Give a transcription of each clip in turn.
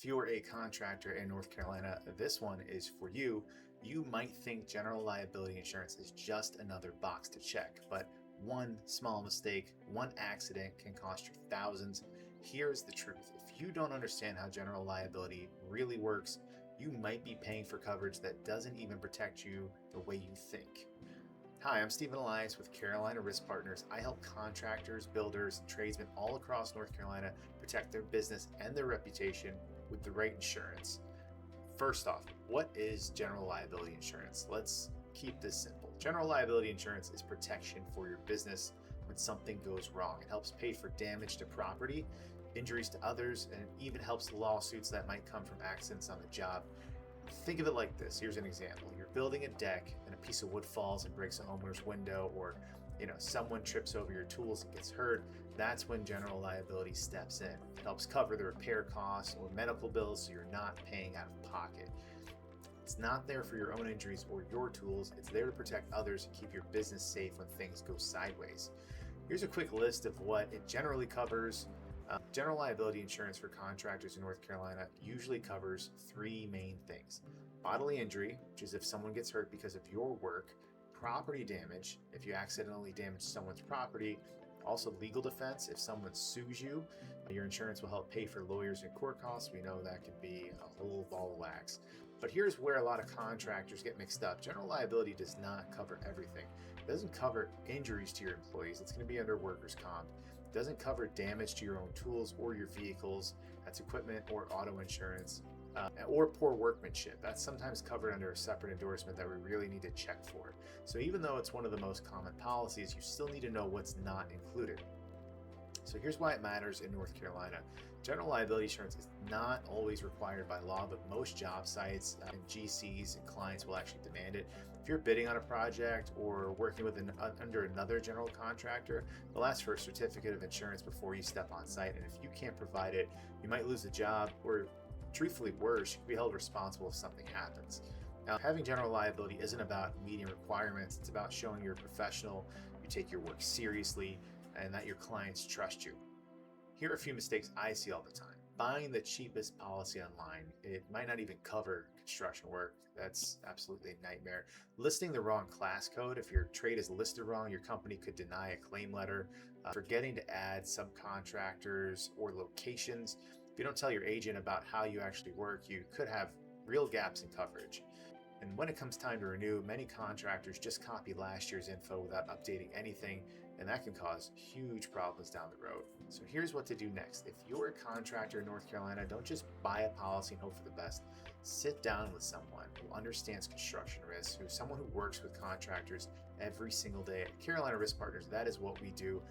If you're a contractor in North Carolina, this one is for you. You might think general liability insurance is just another box to check, but one small mistake, one accident can cost you thousands. Here's the truth. If you don't understand how general liability really works, you might be paying for coverage that doesn't even protect you the way you think. Hi, I'm Ellias with Carolina Risk Partners. I help contractors, builders, and tradesmen all across North Carolina protect their business and their reputation with the right insurance. First off, what is general liability insurance? Let's keep this simple. General liability insurance is protection for your business when something goes wrong. It helps pay for damage to property, injuries to others, and it even helps lawsuits that might come from accidents on the job. Think of it like this. Here's an example. You're building a deck and a piece of wood falls and breaks a homeowner's window, or someone trips over your tools and gets hurt. That's when general liability steps in. It helps cover the repair costs or medical bills so you're not paying out of pocket. It's not there for your own injuries or your tools. It's there to protect others and keep your business safe when things go sideways. Here's a quick list of what it generally covers. General liability insurance for contractors in North Carolina usually covers three main things: bodily injury, which is if someone gets hurt because of your work; property damage, if you accidentally damage someone's property; also legal defense, if someone sues you, your insurance will help pay for lawyers and court costs. We know that can be a whole ball of wax. But here's where a lot of contractors get mixed up. General liability does not cover everything. It doesn't cover injuries to your employees. It's going to be under workers' comp. It doesn't cover damage to your own tools or your vehicles. That's equipment or auto insurance. Or poor workmanship. That's sometimes covered under a separate endorsement that we really need to check for. So even though it's one of the most common policies, you still need to know what's not included. So here's why it matters in North Carolina. General liability insurance is not always required by law, but most job sites and GCs and clients will actually demand it. If you're bidding on a project or working with under another general contractor, they'll ask for a certificate of insurance before you step on site. And if you can't provide it, you might lose the job, or truthfully worse, you can be held responsible if something happens. Now, having general liability isn't about meeting requirements. It's about showing you're a professional, you take your work seriously, and that your clients trust you. Here are a few mistakes I see all the time. Buying the cheapest policy online. It might not even cover construction work. That's absolutely a nightmare. Listing the wrong class code. If your trade is listed wrong, your company could deny a claim letter. Forgetting to add subcontractors or locations. If you don't tell your agent about how you actually work, you could have real gaps in coverage. And when it comes time to renew, many contractors just copy last year's info without updating anything, and that can cause huge problems down the road. So here's what to do next. If you're a contractor in North Carolina, don't just buy a policy and hope for the best. Sit down with someone who understands construction risks, someone who works with contractors every single day. At Carolina Risk Partners, that is what we do.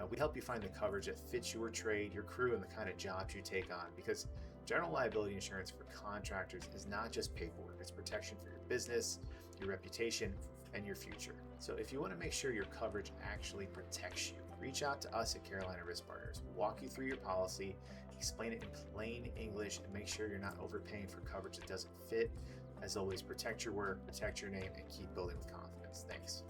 We help you find the coverage that fits your trade, your crew, and the kind of jobs you take on, because general liability insurance for contractors is not just paperwork. It's protection for your business, your reputation, and your future. So if you want to make sure your coverage actually protects you, reach out to us at Carolina Risk Partners. We'll walk you through your policy, explain it in plain English, and make sure you're not overpaying for coverage that doesn't fit. As always, protect your work, protect your name, and keep building with confidence. Thanks.